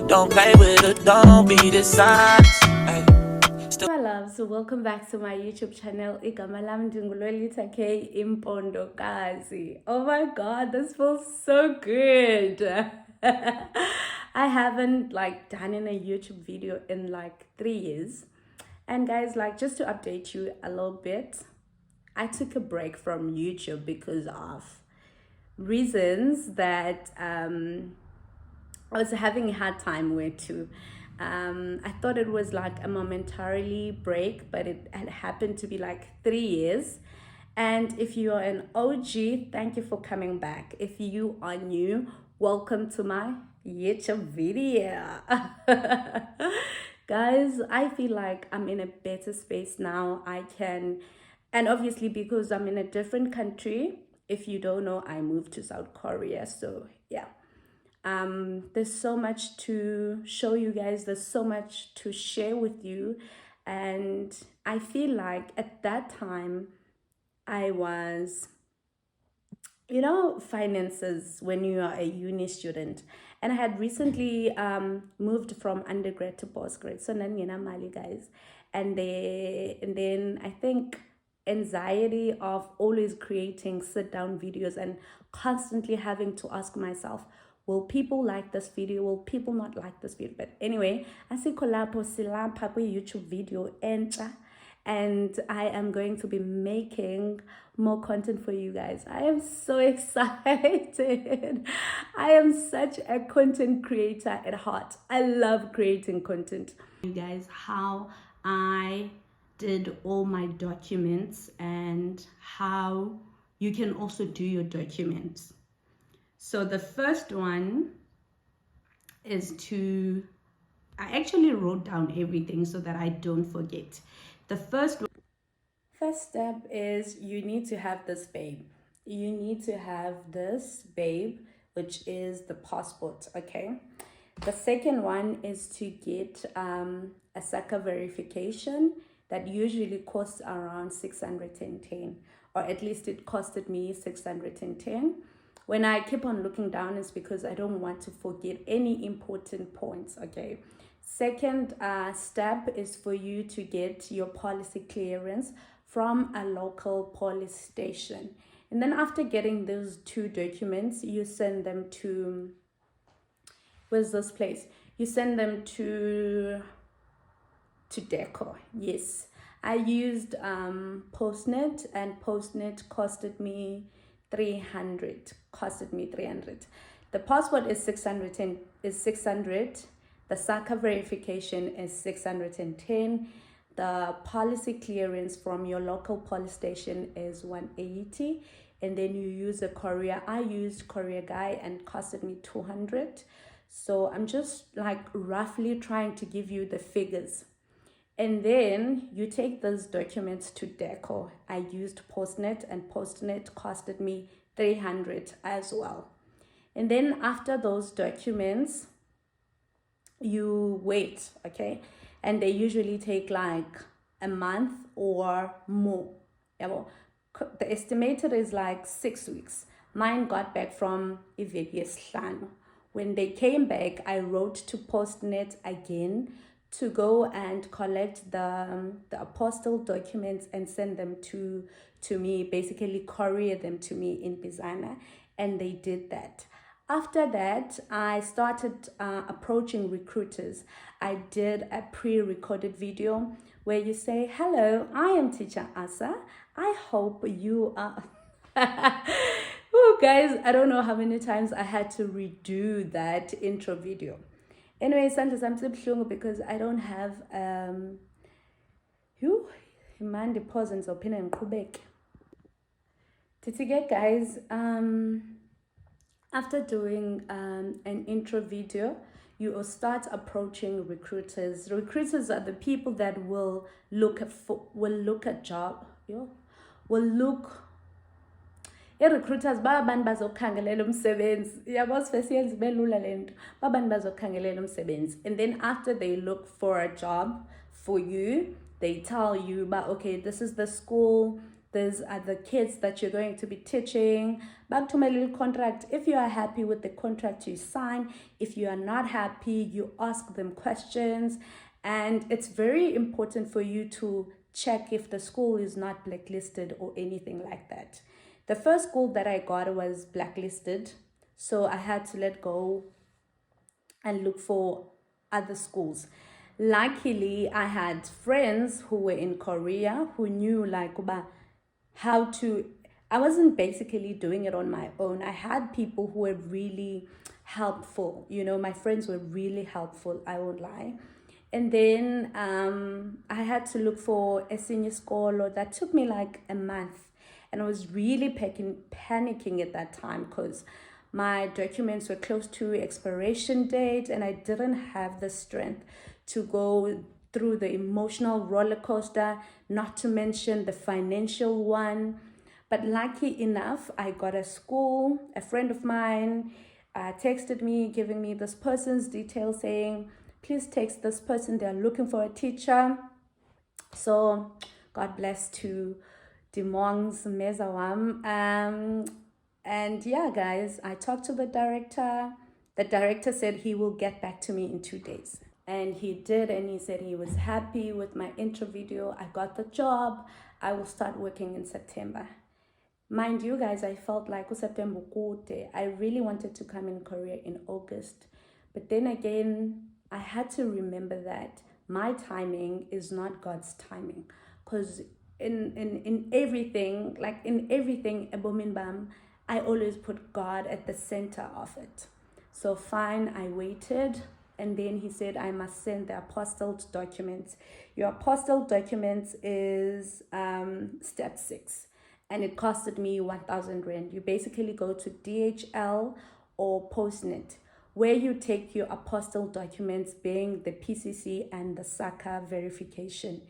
Don't play with it, don't be dishonest. Ay. My loves, welcome back to my YouTube channel. Igama lam ndingulolita K Impondokazi. Oh my god, this feels so good. I haven't done in a YouTube video in 3 years. And guys, just to update you a little bit, I took a break from YouTube because of reasons that I was having a hard with too. I thought it was a momentarily break, but it had happened to be 3 years. And if you are an OG, thank you for coming back. If you are new, welcome to my YouTube video. Guys, I feel like I'm in a better space now. And obviously because I'm in a different country, if you don't know, I moved to South Korea. So yeah. There's so much to show you guys, there's so much to share with you, and I feel like at that time I was, finances when you are a uni student, and I had recently moved from undergrad to postgrad, so mali guys, and then I think anxiety of always creating sit down videos and constantly having to ask myself, will people like this video? Will people not like this video? But anyway, asikho lapho silapha kwi-YouTube video entsha, and I am going to be making more content for you guys. I am so excited. I am such a content creator at heart. I love creating content. You guys, how I did all my documents and how you can also do your documents. So the first one is I actually wrote down everything so that I don't forget. The first step is you need to have this babe. You need to have this babe, which is the passport, okay? The second one is to get a SACA verification that usually costs around 610, or at least it costed me 610. When I keep on looking down, it's because I don't want to forget any important points, okay? Second step is for you to get your policy clearance from a local police station. And then after getting those two documents, you send them to, where's this place? You send them to Deco, yes. I used Postnet, and Postnet costed me 300. The passport is 600. The SACA verification is 610. The policy clearance from your local police station is 180. And then you use a courier. I used Courier Guy and costed me 200. So I'm just roughly trying to give you the figures. And then you take those documents to Deco. I used Postnet, and Postnet costed me 300 as well. And then after those documents, you wait, okay? And they usually take a month or more. The estimated is 6 weeks. Mine got back from Ivegi. When they came back, I wrote to Postnet again to go and collect the apostille documents and send them to me, basically courier them to me in Bizana, and they did that. After that, I started approaching recruiters. I did a pre-recorded video where you say, hello, I am teacher Asa. I hope you are... Oh, guys, I don't know how many times I had to redo that intro video. Anyway, Sandra, I'm still because I don't have man pause and opinion in Quebec. Titige, guys, after doing an intro video, you will start approaching recruiters. Recruiters are the people that will look at job, will look. I-recruiters babantu bazokhangelela umsebenzi. Yabo sifesiyenza belula lento. Babantu bazokhangelela umsebenzi. And then after they look for a job for you, they tell you, okay, this is the school, these are the kids that you're going to be teaching. Back to my little contract. If you are happy with the contract, you sign. If you are not happy, you ask them questions. And it's very important for you to check if the school is not blacklisted or anything like that. The first school that I got was blacklisted, so I had to let go and look for other schools. Luckily, I had friends who were in Korea who knew like how to. I wasn't basically doing it on my own. I had people who were really helpful. My friends were really helpful. I won't lie. And then I had to look for a senior scholar. That took me like a month. And I was really panicking at that time because my documents were close to expiration date and I didn't have the strength to go through the emotional roller coaster, not to mention the financial one. But lucky enough, I got a school. A friend of mine texted me, giving me this person's details, saying, please text this person, they're looking for a teacher. So God bless to Dimongs Mezawam. And yeah, guys, I talked to the director. The director said he will get back to me in 2 days. And he did, and he said he was happy with my intro video. I got the job. I will start working in September. Mind you, guys, I felt like September kude. I really wanted to come in Korea in August. But then again, I had to remember that my timing is not God's timing. Because in everything, Ebominbam, I always put God at the center of it. So fine, I waited. And then he said, I must send the apostilled documents. Your apostilled documents is step 6. And it costed me 1,000 Rand. You basically go to DHL or Postnet, where you take your apostilled documents, being the PCC and the SACA verification.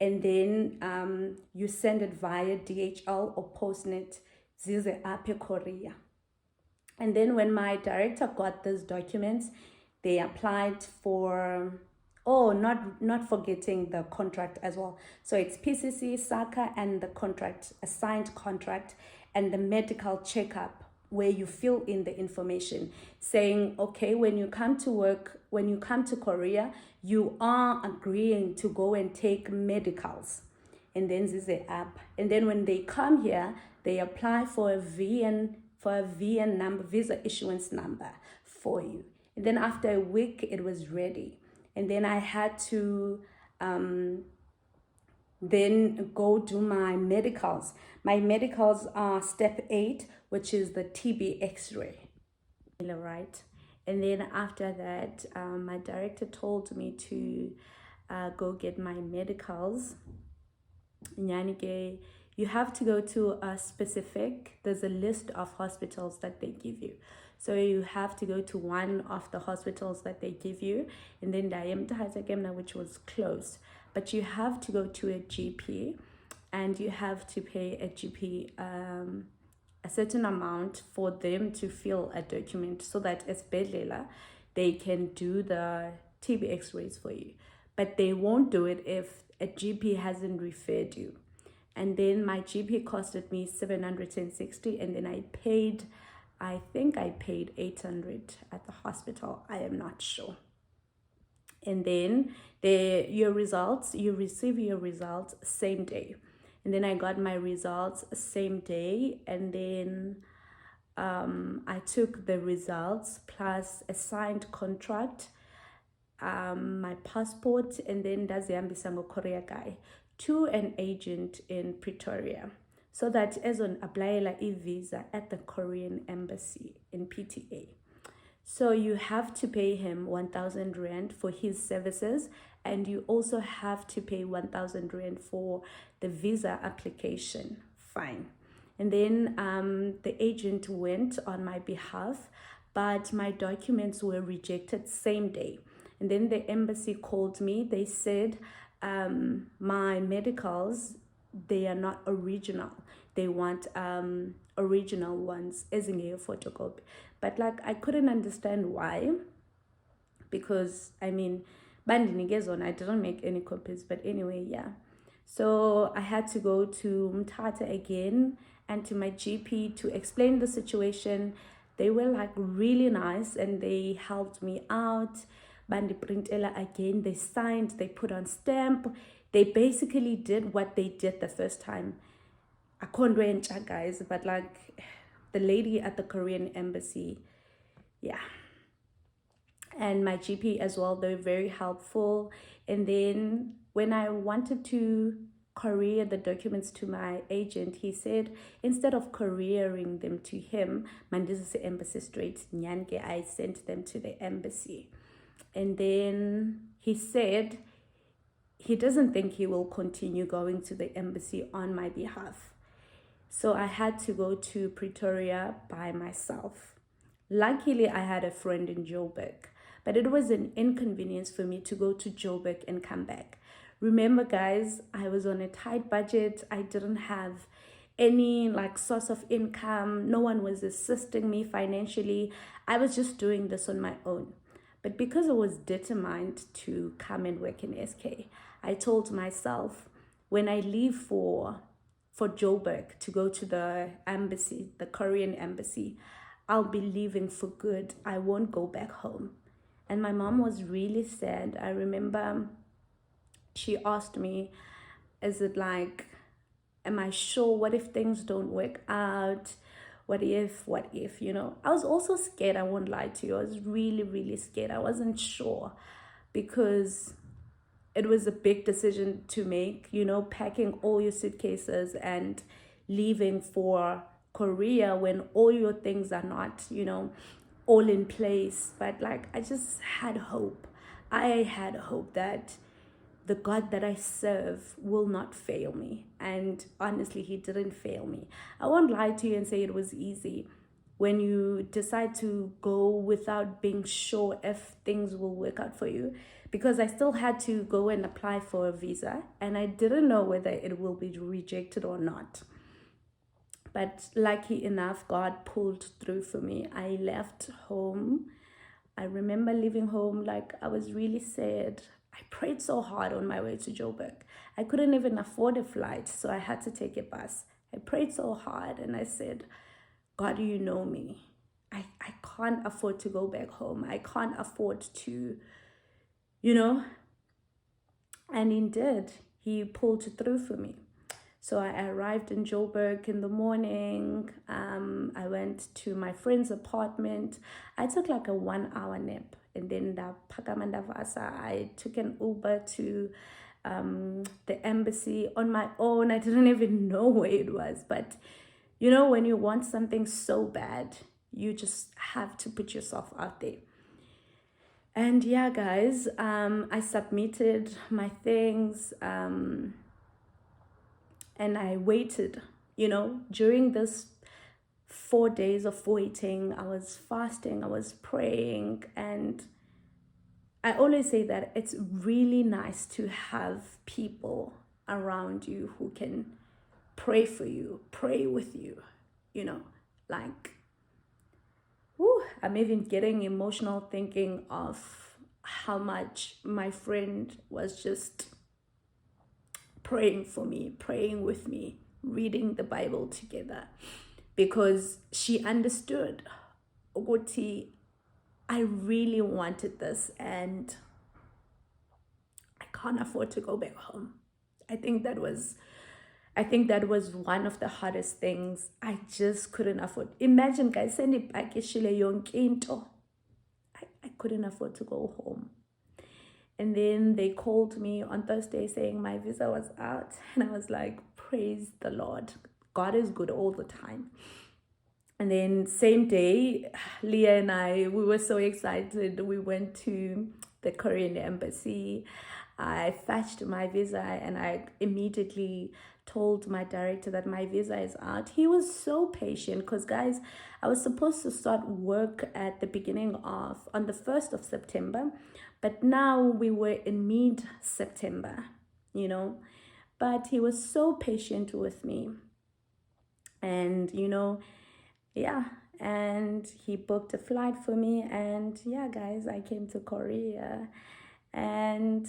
And then you send it via DHL or Postnet, zize aphe Korea. And then when my director got these documents, they applied for, not forgetting the contract as well. So it's PCC, SACA, and the contract, a signed contract, and the medical checkup, where you fill in the information saying, okay, when you come to work, when you come to Korea, you are agreeing to go and take medicals. And then this is the app. And then when they come here, they apply for a VN number, visa issuance number for you. And then after a week, it was ready. And then I had to then go do my medicals. My medicals are step 8, which is the TB x-ray, right? And then after that, my director told me to go get my medicals. Nyanike, you have to go to a specific, there's a list of hospitals that they give you. So you have to go to one of the hospitals that they give you, and then Dayem, which was closed. But you have to go to a GP, and you have to pay a GP a certain amount for them to fill a document, so that as Bedlela, they can do the TB x-rays for you. But they won't do it if a GP hasn't referred you. And then my GP costed me 760, and then I think I paid 800 at the hospital. I am not sure. And then you receive your results same day. And then I got my results same day. And then I took the results plus a signed contract, my passport, and then Daziambisango Korea guy to an agent in Pretoria, so that as on apply a visa at the Korean embassy in PTA. So you have to pay him 1,000 Rand for his services, and you also have to pay 1,000 Rand for the visa application. Fine. And then the agent went on my behalf, but my documents were rejected same day. And then the embassy called me. They said my medicals, they are not original. They want original ones as in a photocopy. But I couldn't understand why, because I didn't make any copies. But anyway, yeah. So I had to go to Mthatha again and to my GP to explain the situation. They were like really nice and they helped me out. Bandi printela again, they signed, they put on stamp. They basically did what they did the first time. I can't rent, guys, but like the lady at the Korean embassy, yeah, and my GP as well, they're very helpful. And then when I wanted to courier the documents to my agent, he said instead of couriering them to him, mandizise embassy straight nyange, I sent them to the embassy. And then he said he doesn't think he will continue going to the embassy on my behalf. So I had to go to Pretoria by myself. Luckily, I had a friend in Joburg, but it was an inconvenience for me to go to Joburg and come back. Remember, guys, I was on a tight budget. I didn't have any like source of income. No one was assisting me financially. I was just doing this on my own. But because I was determined to come and work in SK, I told myself when I leave for Joburg to go to the embassy, the Korean embassy, I'll be leaving for good. I won't go back home. And my mom was really sad. I remember she asked me, is it like, am I sure? What if things don't work out? What if, I was also scared. I won't lie to you. I was really, really scared. I wasn't sure because it was a big decision to make, packing all your suitcases and leaving for Korea when all your things are not, all in place. But like, I just had hope. I had hope that the God that I serve will not fail me. And honestly, he didn't fail me. I won't lie to you and say it was easy when you decide to go without being sure if things will work out for you, because I still had to go and apply for a visa and I didn't know whether it will be rejected or not. But lucky enough, God pulled through for me. I left home. I remember leaving home like I was really sad. I prayed so hard on my way to Joburg. I couldn't even afford a flight, so I had to take a bus. I prayed so hard and I said, God, you know me. I can't afford to go back home. I can't afford to, and indeed, he pulled through for me. So I arrived in Joburg in the morning. I went to my friend's apartment. I took like a 1 hour nap. And then I took an Uber to the embassy on my own. I didn't even know where it was. But, when you want something so bad, you just have to put yourself out there. And yeah, guys, I submitted my things. And I waited, during this 4 days of waiting. I was fasting, I was praying, and I always say that it's really nice to have people around you who can pray for you, pray with you, like, I'm even getting emotional thinking of how much my friend was just praying for me, praying with me, reading the Bible together, because she understood ukuthi I really wanted this and I can't afford to go back home. I think that was one of the hardest things. I just couldn't afford. Imagine, guys, send it back I couldn't afford to go home. And then they called me on Thursday saying my visa was out. And I was like, praise the Lord. God is good all the time. And then same day, Leah and I, we were so excited. We went to the Korean embassy. I fetched my visa and I immediately told my director that my visa is out. He was so patient because, guys, I was supposed to start work at the on the 1st of September, but now we were in mid-September, but he was so patient with me. And, yeah, and he booked a flight for me. And yeah, guys, I came to Korea. And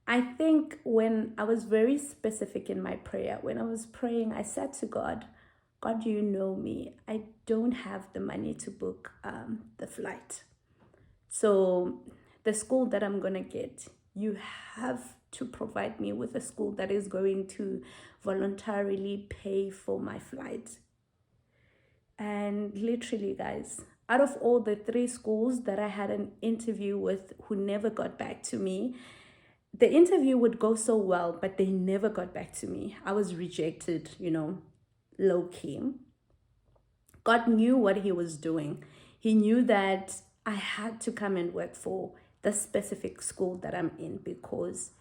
I think when I was very specific in my prayer, when I was praying, I said to God, God, you know me. I don't have the money to book the flight. So the school that I'm going to get, you have to provide me with a school that is going to voluntarily pay for my flight. And literally, guys, out of all the 3 schools that I had an interview with who never got back to me, the interview would go so well, but they never got back to me. I was rejected, low key. God knew what he was doing. He knew that I had to come and work for the specific school that I'm in, because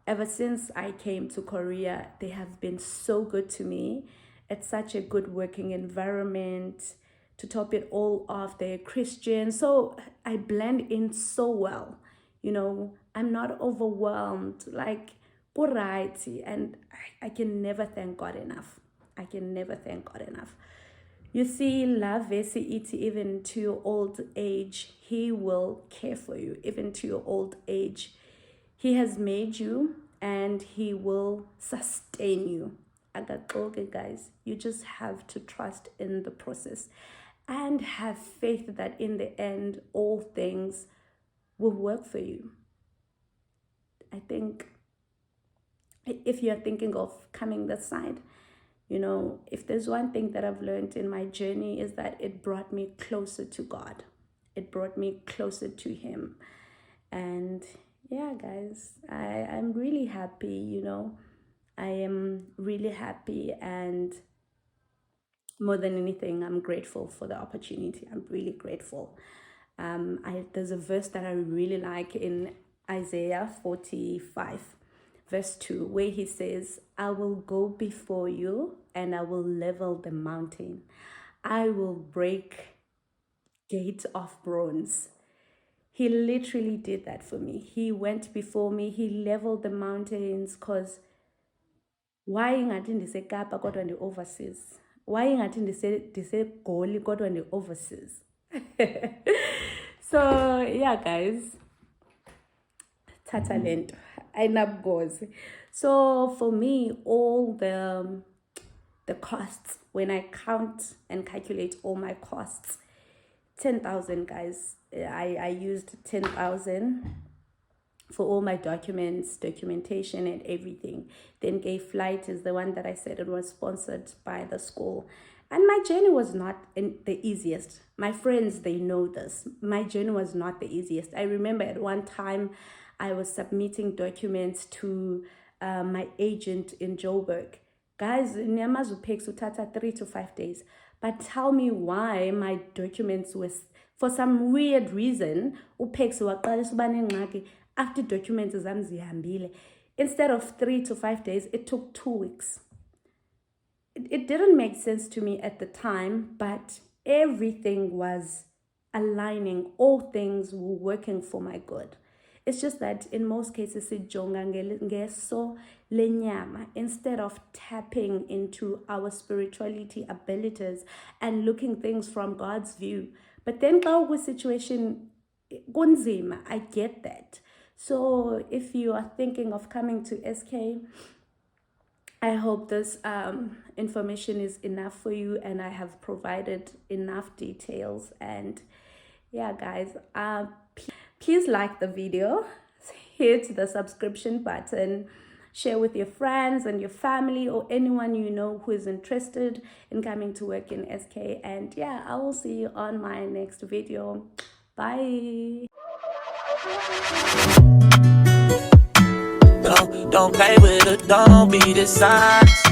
ever since I came to Korea, they have been so good to me. It's such a good working environment. To top it all off, they're Christian. So I blend in so well. I'm not overwhelmed. Like, alright. And I can never thank God enough. I can never thank God enough. You see, love iti, even to your old age, he will care for you, even to your old age. He has made you and he will sustain you. Okay, guys, you just have to trust in the process and have faith that in the end, all things will work for you. I think if you're thinking of coming this side, if there's one thing that I've learned in my journey, is that it brought me closer to God. It brought me closer to him. And yeah, guys, I'm really happy, I am really happy, and more than anything, I'm grateful for the opportunity. I'm really grateful. There's a verse that I really like in Isaiah 45, verse 2, where he says, I will go before you and I will level the mountain. I will break gates of bronze. He literally did that for me. He went before me. He leveled the mountains, because why ingathi ndiseKapa kodwa ndi-overseas? Why ingathi ndiseGoli kodwa ndi-overseas? So yeah, guys, thatha lento ayinabungozi. So for me, all the costs, when I count and calculate all my costs, 10,000, guys. I used 10,000 for all my documentation and everything. Then Gay Flight is the one that I said it was sponsored by the school. And my journey was not the easiest. My friends, they know this. My journey was not the easiest. I remember at one time I was submitting documents to my agent in Joburg. Guys, Nyamazu takes utata 3 to 5 days. But tell me why my documents was, for some weird reason, after documents instead of 3 to 5 days, it took 2 weeks. It didn't make sense to me at the time, but everything was aligning. All things were working for my good. It's just that in most cases, instead of tapping into our spirituality abilities and looking things from God's view. But then with situation, I get that. So if you are thinking of coming to SK, I hope this information is enough for you, and I have provided enough details. And yeah, guys, please like the video, hit the subscription button, share with your friends and your family or anyone you know who is interested in coming to work in SK. And yeah, I will see you on my next video. Bye. Don't play with it, don't be dishonest.